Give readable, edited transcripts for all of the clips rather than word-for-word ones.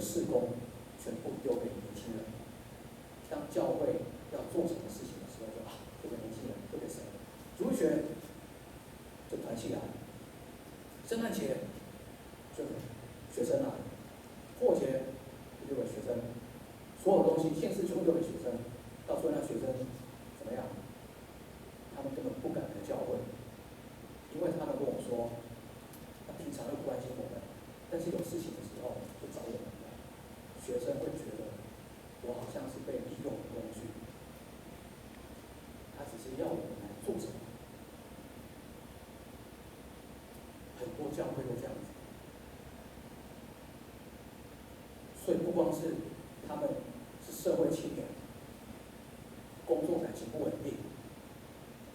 的事工全部丢给年轻人。当教会要做什么事情的时候，就丢给年轻人，丢给谁？主日学就团契来，圣诞节就学生来，过节就给学生，所有东西现实全部丢给学生。到时候那学生怎么样？他们根本不敢来教会，因为他们跟我说，他平常又不关心我们，但是有事情的时候就找我们来。学生会觉得我好像是被利用的工具，他只是要我们来做什么。很多教会都这样子，所以不光是他们是社会青年，工作感情不稳定，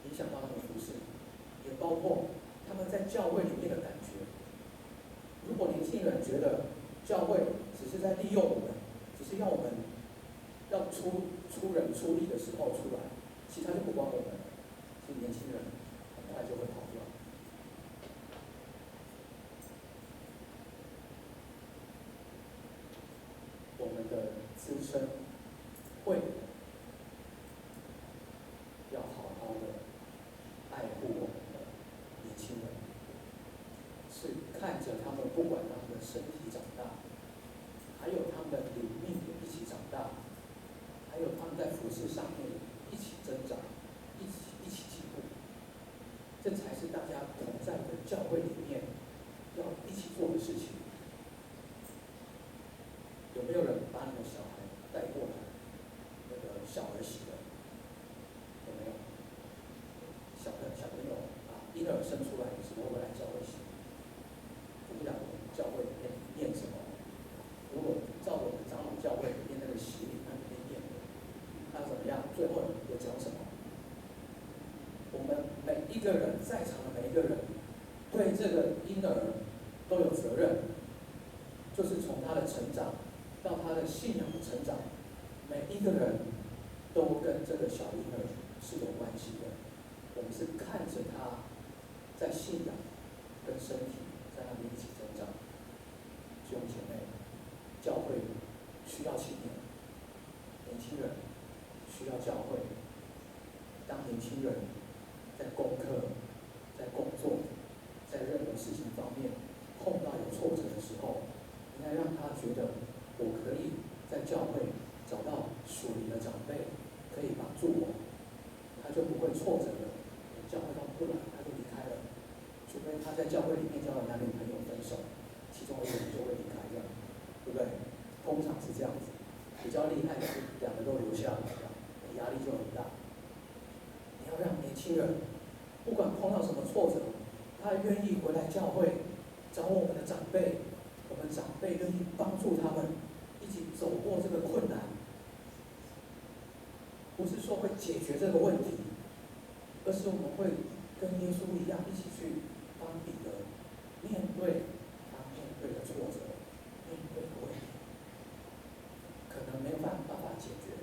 影响到他们服侍，也包括他们在教会里面的感觉。如果年轻人觉得教会只是在利用我们，只是要我们要出人出力的时候出来，其他就不管我们，其实年轻人很快就会跑掉。我们的资深会要好好的爱护我们的年轻人，是看着他们不管他们的身体长大，还有他们的灵命也一起长大，还有他们在服事上面一起增长，一起进步，这才是大家同在的教会里面要一起做的事情。有没有人把你的小孩带过来？那个小儿洗的，有没有？小朋友婴儿生出来的时候会来教会洗。我不讲我们教会里面念什么，如果照我们长老教会里面那个洗礼，那里面念的，他怎么样？最后有讲什么？我们每一个人在场的每一个人，对这个婴儿都有责任，就是从他的成长到他的信仰的成长，每一个人都跟这个小婴儿是有关系的。我们是看着他在信仰跟身体在那边一起增长。弟兄姐妹，教会需要青年，年轻人需要教会。当年轻人在功课、在工作、在任何事情方面碰到有挫折的时候，应该让他觉得我可以在教会找到属灵的长辈，可以帮助我，他就不会挫折了。教会他不来，他就离开了，除非他在教会里面交了男女朋友分手，其中一个人就会离开这样，对不对？通常是这样子。比较厉害的是两个都留下来，压力就很大。你要让年轻人不管碰到什么挫折，他愿意回来教会找我们的长辈，我们长辈愿意帮助他们一起走过这个困难，不是说会解决这个问题，而是我们会跟耶稣一样，一起去帮彼得面对他面对的挫折，面对的问题，可能没有办法解决，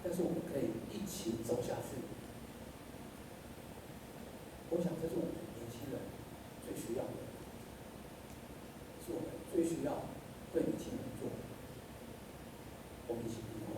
但是我们可以一起走下去。我想这是我们年轻人最需要的，是我们最需要对年轻人做的。我们一起低头。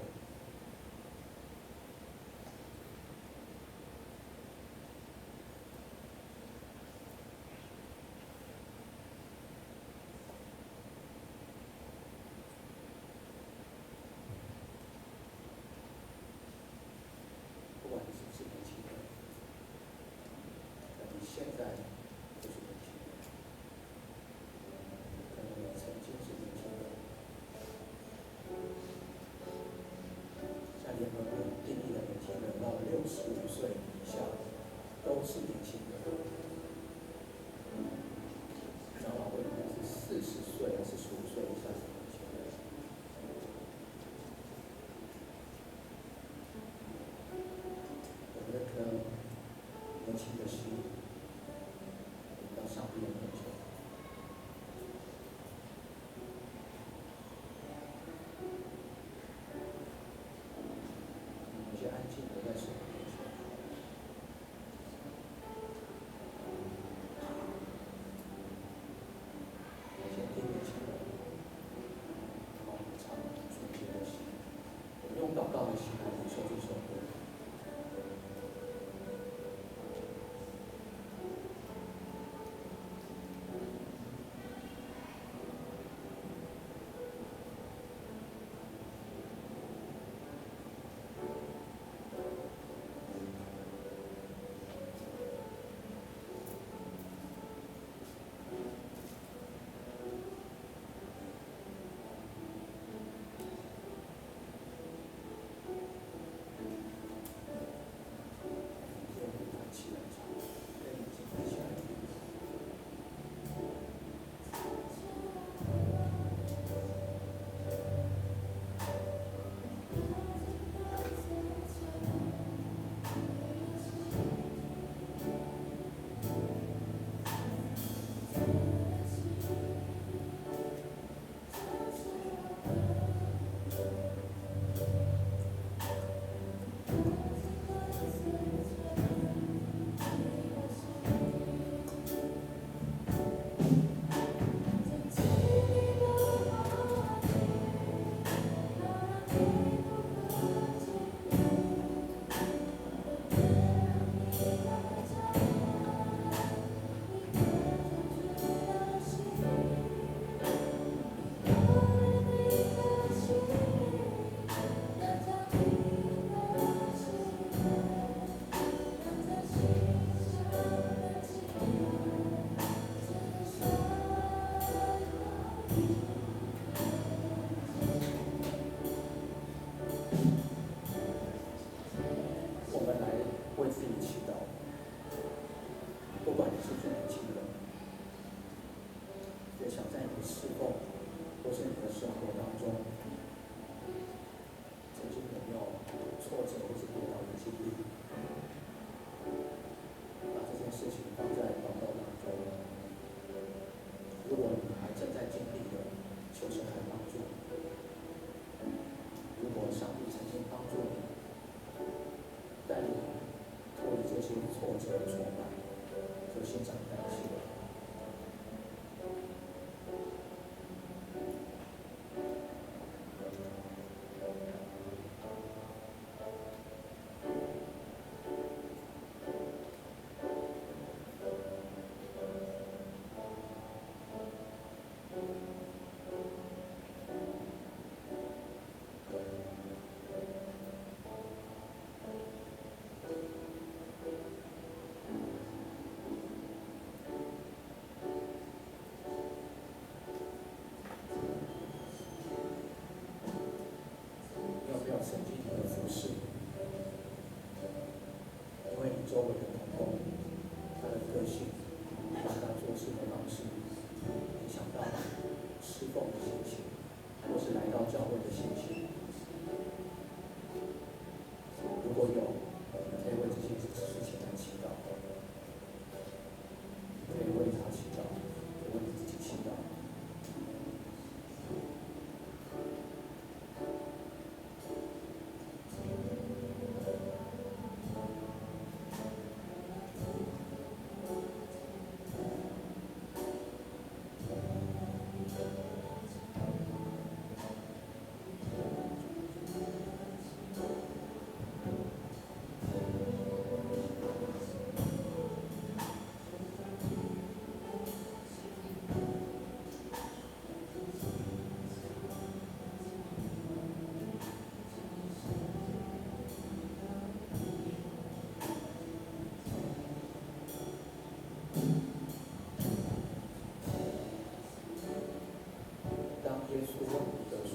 耶稣问彼得说：“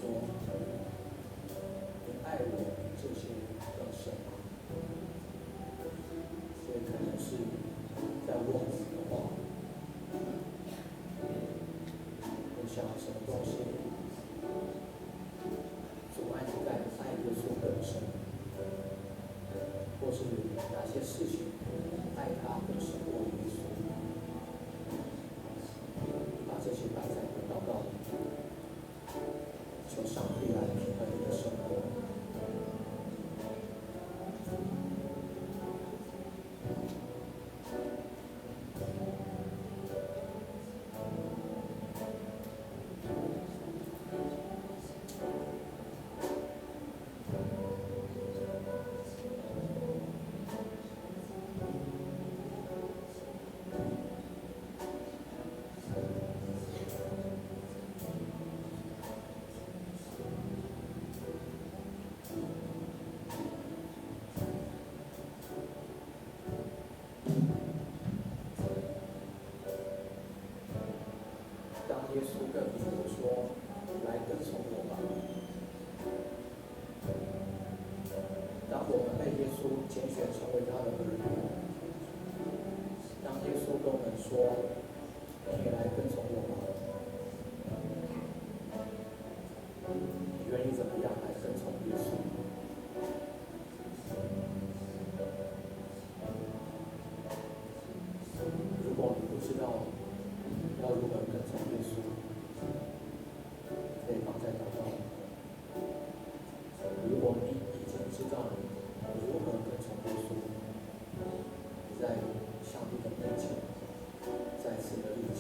你爱我比这些更深吗？”这可能是在问我们的话。我想什么东西阻碍你在爱耶稣更深，或是哪些事情爱他更胜过耶稣？把这些摆在祷告里，求上帝来平衡你的生活。当耶稣跟彼得说：“来跟从我吧。”当我们被耶稣拣选成为他的儿女，当耶稣跟我们说：“你也来跟从我吧。”你愿意怎么样来跟从耶稣？如果你不知道要如何跟从耶稣，可以放在祷告里。如果你已经知道如何跟从耶稣，你在上帝的面前再次的立志。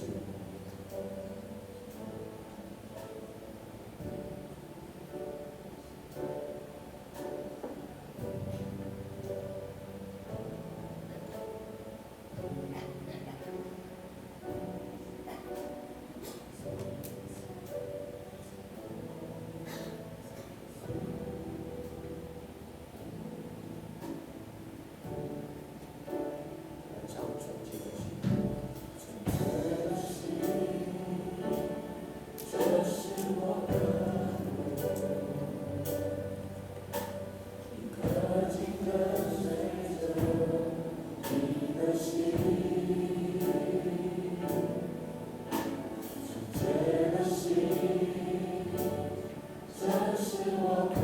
这是我渴